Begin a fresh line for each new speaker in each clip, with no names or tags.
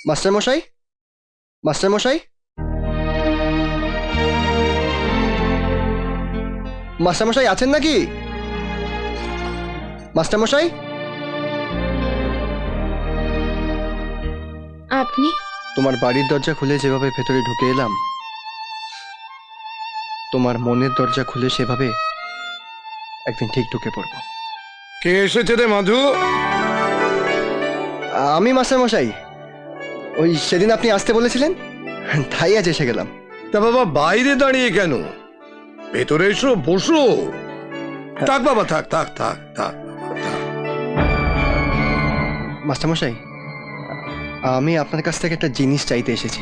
Master মশাই, master মশাই, master মশাই আছেন নাকি? মাস্টার মশাই,
আপনি?
তোমার বাড়ির দরজা খুলে যেভাবে ভেতরে ঢুকে এলাম, তোমার মনের দরজা খুলে সেভাবে একদিন ঠিক ঢুকে পড়বো।
কে এসেছে রে মাধু?
আমি মাস্টার মশাই, ওই সেদিন আপনি আসতে বলেছিলেন, তাই আজ এসে গেলাম।
তা বাবা বাইরে দাঁড়িয়ে কেন? ভেতরে এসো, বসো। থাক বাবা, থাক থাক থাক থাক থাক।
মাস্টার মশাই, আমি আপনার কাছ থেকে একটা জিনিস চাইতে এসেছি।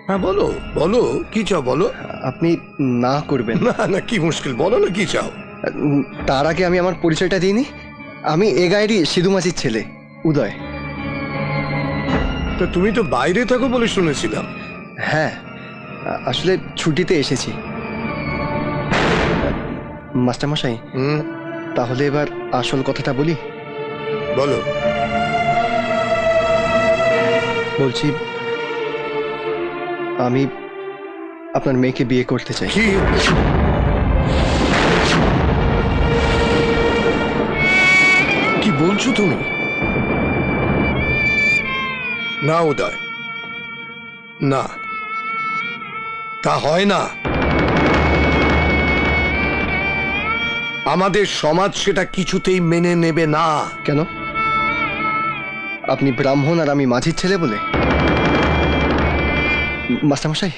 হ্যাঁ বলো বলো, কি চাও বলো।
আপনি না করবেন
না না, কি মুশকিল, বলো না কি চাও।
তার আগে আমি আমার পরিচয়টা দিইনি। আমি এ গায়েরই সিধু মাঝির ছেলে, উদয়।
তো তুমি তো বাইরে থাকো বলে শুনেছিলাম।
হ্যাঁ, আসলে ছুটিতে এসেছি। মাস্টার মশাই, তাহলে এবার আসল কথাটা বলি।
বলো।
বলছি, আমি আপনার মেয়েকে বিয়ে করতে চাই।
কি? কি বলছো তুমি? না উদয়, না, তা হয় না। আমাদের সমাজ সেটা কিছুতেই মেনে নেবে না।
কেন? আপনি ব্রাহ্মণ আর আমি মাঝির ছেলে বলে? মাস্টারমশাই,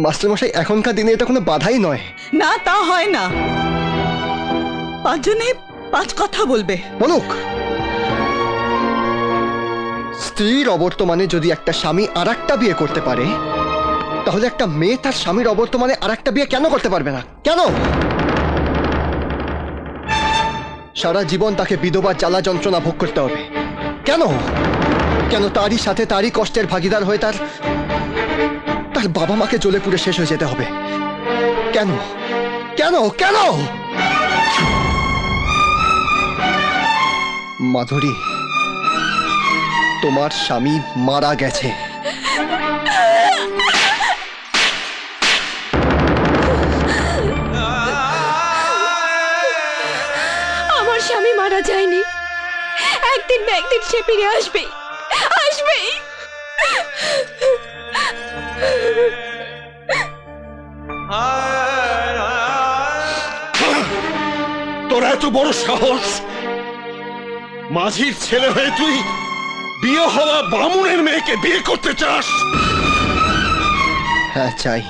মাস্টারমশাই, এখনকার দিনে এটা কোনো বাধাই নয়।
না, তা হয় না। পাঁচজনে পাঁচ কথা বলবে।
বলুক। স্ত্রীর অবর্তমানে যদি একটা স্বামী আর একটা বিয়ে করতে পারে, তাহলে একটা মেয়ে তার স্বামীর অবর্তমানে আর একটা বিয়ে কেন করতে পারবে না? কেন? সারা জীবন তাকে বিধবা জ্বালা যন্ত্রণা ভোগ করতে হবে কেন? কেন তারই সাথে তারই কষ্টের ভাগিদার হয়ে তার বাবা মাকে জ্বলে পুড়ে শেষ হয়ে যেতে হবে? কেন? কেন? কেন? মাধুরী, তোমার স্বামী মারা গেছে।
আমার স্বামী মারা যায়নি, একদিন না একদিন সে ফিরে আসবে, আসবেই।
তোর এত বড় সাহস! মাঝির ছেলে হয়ে তুই বিয়ে হওয়া বামুনের মেয়েকে বিয়ে করতে চাস?
হ্যাঁ, চাই,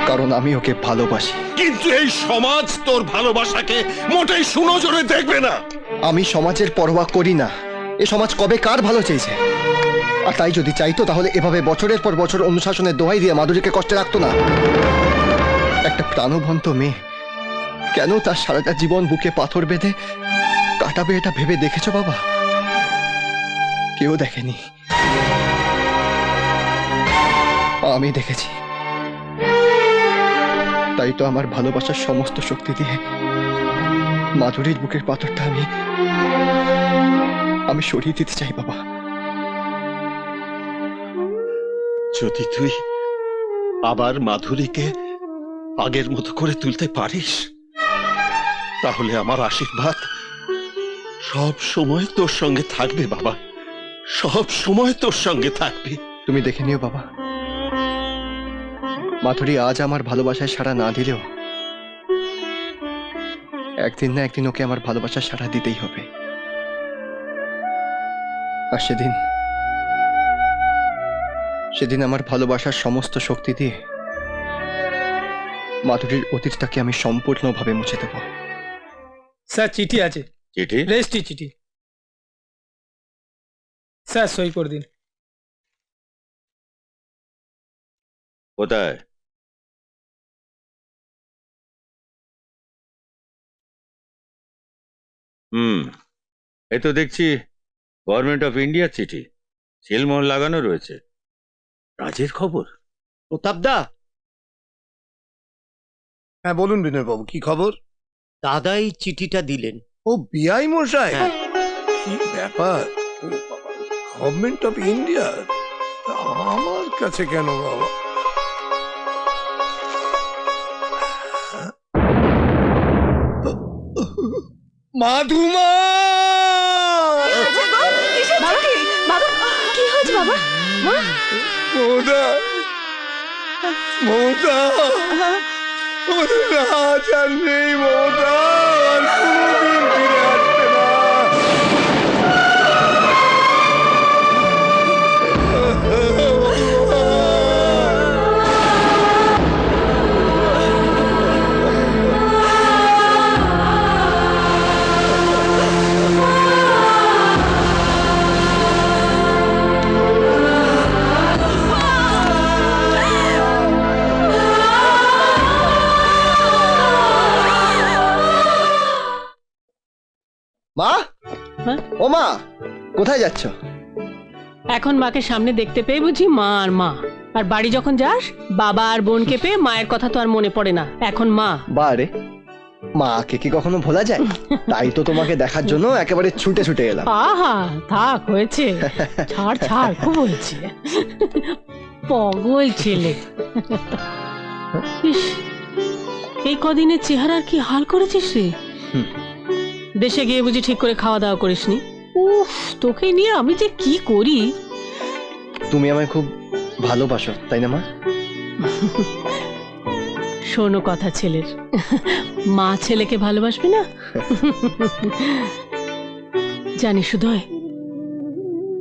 কারণ আমি ওকে ভালোবাসি।
কিন্তু এই সমাজ তোর ভালোবাসাকে মোটেই সুনজরে দেখবে না।
আমি সমাজের পরোয়া করি না। এ সমাজ কবে কার ভালো চেয়েছে? আর তাই যদি চাইতো তাহলে এভাবে বছরের পর বছর অনুশাসনের দোহাই দিয়ে মাধুরীকে কষ্টে রাখতো না। একটা প্রাণবন্ত মেয়ে কেন তার সারাটা জীবন বুকে পাথর বেঁধে কাটাবে, এটা ভেবে দেখেছো বাবা? কেউ দেখেনি, আমি দেখেছি। তাই তো আমার ভালোবাসার সমস্ত শক্তি দিয়ে মাধুরীর বুকের পাথরটা আমি সরিয়ে দিতে চাই বাবা।
যদি তুই আবার মাধুরীকে আগের মতো করে তুলতে পারিস, তাহলে আমার আশীর্বাদ সব সময় তোর সঙ্গে থাকবে বাবা, সব সময় তোর সঙ্গে থাকবে।
তুমি দেখে নিও বাবা, মাধুরী আজ আমার ভালোবাসায় সাড়া না দিলেও একদিন না একদিন ওকে আমার ভালোবাসার সাড়া দিতেই হবে। আর সেদিন আমার ভালোবাসার সমস্ত শক্তি দিয়ে মাধুরীর অতীতটাকে আমি সম্পূর্ণভাবে মুছে দেব।
স্যার, চিঠি আছে।
চিঠি?
রেজিস্ট্রি চিঠি। স্যার, সই করে দিন।
কোথায়? এই তো দেখছি গভর্নমেন্ট অফ ইন্ডিয়ার চিঠি, সিলমোহর লাগানো রয়েছে। রাজের খবর?
প্রতাপদা,
হ্যাঁ বলুন বিনয় বাবু, কি খবর?
দাদা এই চিঠিটা দিলেন।
ও বিআই মশাই,
হ্যাঁ।
কি ব্যাপার! ও বাবা, গভর্নমেন্ট অফ ইন্ডিয়া আমার কাছে কেন বাবা? মাধুমা!
বাবা কি হয়েছে বাবা? মা
মমতা! মমতা! ওদের রাজ আর নেই মমতা! আর কোনোদিন ফিরে আসবে না!
মা,
হ্যাঁ?
ও মা, কোথায় যাচ্ছ?
এখন মাকে সামনে দেখতে পেয়ে বুঝি মা আর মা, আর বাড়ি যখন যাস বাবা আর বোনকে পেয়ে মায়ের কথা তো আর মনে পড়ে না, এখন মা।
বারে, মাকে কি কখনো ভোলা যায়? তাই তো তোমাকে দেখার জন্য একেবারে ছুটে ছুটে এলাম।
আহা থাক হয়েছে, ছাড় ছাড়, খুব হয়েছে। পগল ছেলে। ইস, এই কদিনের চেহারার কি হাল করেছিস রে?
হুম।
দেশে গিয়ে বুঝি ঠিক করে খাওয়া দাওয়া করিসনি? উফ, তোকে নিয়ে আমি যে কি করি।
তুমি আমায় খুব ভালোবাসো, তাই না মা?
শোনো কথা ছেলের, মা ছেলেকে ভালোবাসবে না? জানিস উদয়,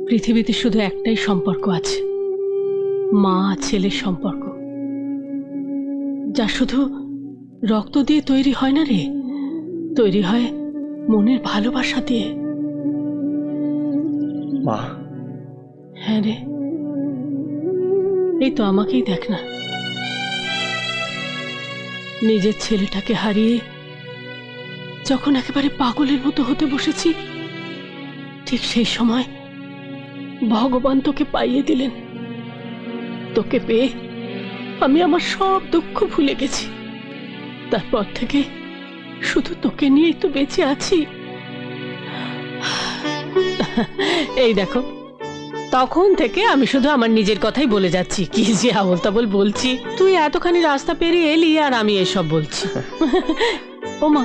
পৃথিবীতে শুধু একটাই সম্পর্ক আছে, মা ছেলের সম্পর্ক, যা শুধু রক্ত দিয়ে তৈরি হয় না রে, তৈরি হয় মনের ভালোবাসা দিয়ে।
মা,
হ্যাঁ রে, এই তো আমাকেই দেখ না, নিজের ছেলেটাকে হারিয়ে যখন একেবারে পাগলের মতো হতে বসেছি, ঠিক সেই সময় ভগবান তোকে পাইয়ে দিলেন। তোকে পেয়ে আমি আমার সব দুঃখ ভুলে গেছি। তারপর থেকে শুধু তোকে নিয়েই তো বেঁচে আছি। এই দেখো, তখন থেকে আমি শুধু আমার নিজের কথাই বলে যাচ্ছি, কি যে আবল তাবল বলছি। তুই এতখানি রাস্তা পেরিয়ে এলি আর আমি এসব বলছি। ওমা,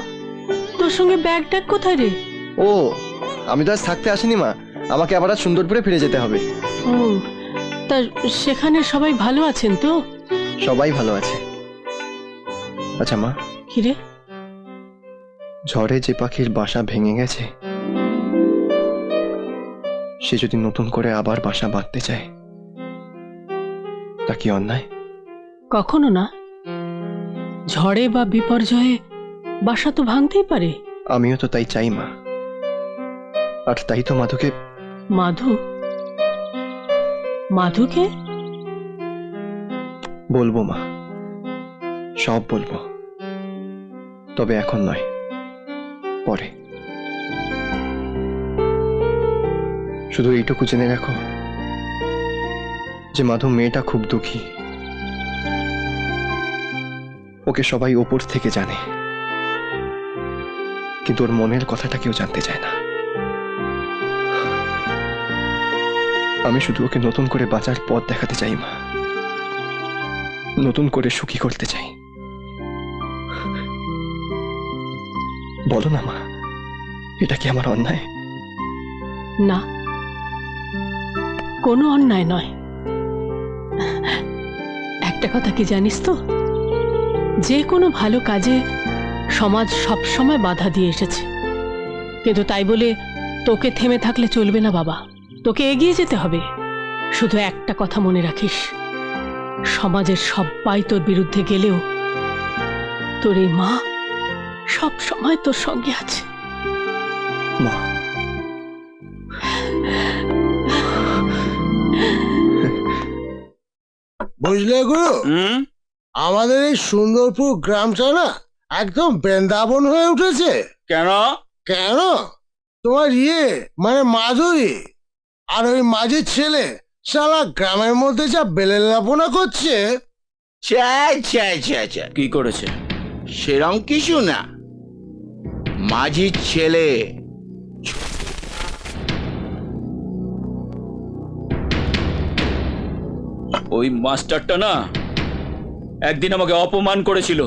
তোর সঙ্গে ব্যাগ ট্যাগ কোথায় রে?
ও, আমি তো আজ থাকতে আসিনি মা, আমাকে আবার আজ সুন্দরপুরে ফিরে যেতে হবে।
ও, তা সেখানে সবাই ভালো আছেন তো?
সবাই ভালো আছে। আচ্ছা মা,
কি রে?
ঝড়ে যে পাখির বাসা ভেঙে গেছে, সে যদি নতুন করে আবার বাসা বাঁধতে চায়, তা কি অন্যায়?
কখনো না, ঝড়ে বা বিপর্যয়ে বাসা তো ভাঙতেই পারে।
আমিও তো তাই চাই মা, আর তাই তো মাধুকে।
মাধু? মাধুকে?
বলবো মা, সব বলবো, তবে এখন নয়, পরে। শুধু এইটুকু জেনে রাখো যে মাধু মেয়েটা খুব দুঃখী, ওকে সবাই ওপর থেকে জানে, কিন্তু ওর মনের কথাটা কেউ জানতে চায় না। আমি শুধু ওকে নতুন করে বাঁচার পথ দেখাতে চাই মা, নতুন করে সুখী করতে চাই। বলো না মা, এটা কি আমার অন্যায়?
না, কোনো অন্যায় নয়। একটা কথা কি জানিস তো, যে কোনো ভালো কাজে সমাজ সব সময় বাধা দিয়ে এসেছে, কিন্তু তাই বলে তোকে থেমে থাকলে চলবে না বাবা, তোকে এগিয়ে যেতে হবে। শুধু একটা কথা মনে রাখিস, সমাজের সবাই তোর বিরুদ্ধে গেলেও তোর এই মা সব সময় তোর সঙ্গে আছে।
মা,
বুঝলে গুরু, আমাদের এই সুন্দরপুর গ্রামটা না একদম বৃন্দাবন হয়ে উঠেছে।
কেন?
কেন? তোমার মানে মাধুরী আর ওই মাঝির ছেলে সারা গ্রামের মধ্যে যা বেলেলাপনা করছে।
কি করেছে? সেরম কিছু না, মাঝির ছেলে
ওই মাস্টারটা না একদিন আমাকে অপমান করেছিল।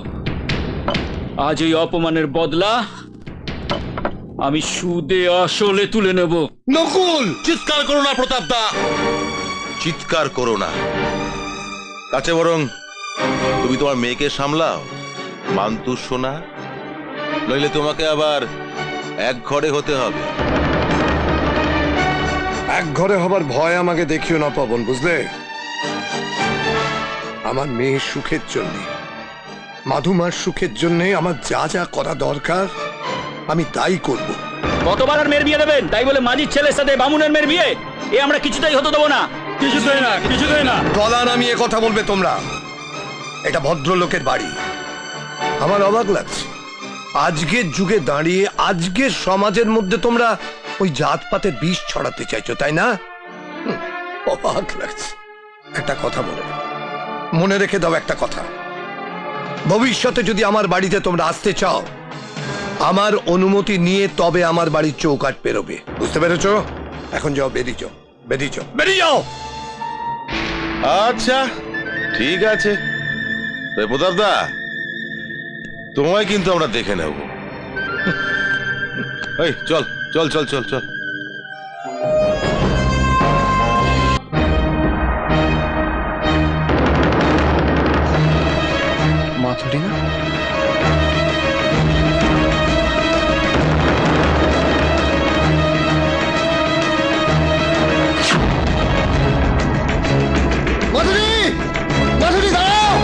আজ এই অপমানের বদলা আমি সুদে আসলে তুলে নেব।
নকুল!
চিৎকার করো না প্রতাপ দা, চিৎকার করো না। কাছে বরং তুমি তোমার মেয়েকে সামলাও, মান্তু সোনা, নইলে তোমাকে আবার এক ঘরে হতে হবে।
এক ঘরে হবার ভয় আমাকে দেখিও না পবন, বুঝলে? আমার মেয়ের সুখের জন্য, মাধুমার সুখের জন্য আমার যা যা করা দরকার আমি তাই করব।
কতবার আর মেয়ের বিয়ে দেবেন? তাই বলে মাঝির ছেলের সাথে বামুনের মেয়ের বিয়ে এ আমরা কিছুতেই হতে দেবো না। কিছুতেই না, কিছুতেই না।
গলা নামিয়ে কথা বলবে তোমরা। এটা ভদ্রলোকের বাড়ি। আমার অবাক লাগছে, আজকের যুগে দাঁড়িয়ে আজকের সমাজের মধ্যে তোমরা ওই জাতপাতের বিষ ছড়াতে চাইছো, তাই না? অবাক লাগছে। একটা কথা মনে রেখে দাও একটা কথা, ভবিষ্যতে যদি আমার বাড়িতে তোমরা আসতে চাও, আমার অনুমতি নিয়ে তবে আমার বাড়ির চৌকাঠ পেরোবে। বুঝতে পেরেছো? এখন যাও, বেরিয়ে যাও, বেরিয়ে যাও, বেরিয়ে যাও।
আচ্ছা ঠিক আছে, প্রতাপ দা তোমায় কিন্তু আমরা দেখে নেব। এই চল চল চল চল চল।
মাধুরী না? মাধুরী! মাধুরী দাঁড়াও!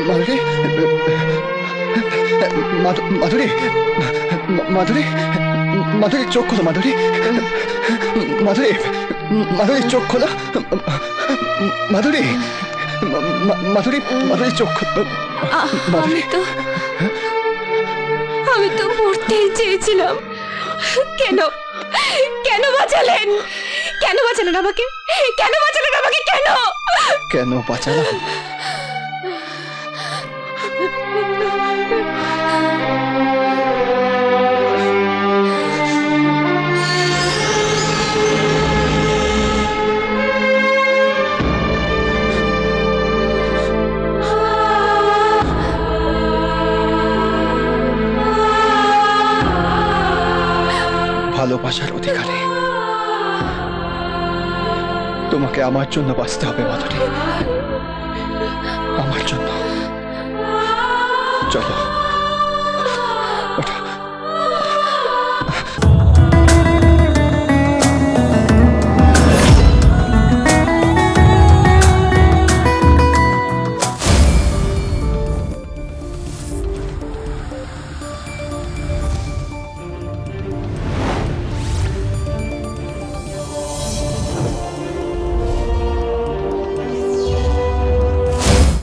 মাধুরী! মাধুরী! মাধুরী! মাধুরী চোখ খোলো, মাধুরী! মাধুরী! মাধুরী চোখ খোলো, মাধুরী! মাধুরী! মাধুরী চোখ খোলো।
আমি তো মরতেই চেয়েছিলাম। কেন কেন বাঁচালেন? কেন বাঁচালেন আমাকে? কেন বাঁচালেন আমাকে? কেন
কেন বাঁচালাম? ভালোবাসার অধিকারে তোমাকে আমার জন্য বাঁচতে হবে মাধুরী, আমার জন্য। চলো।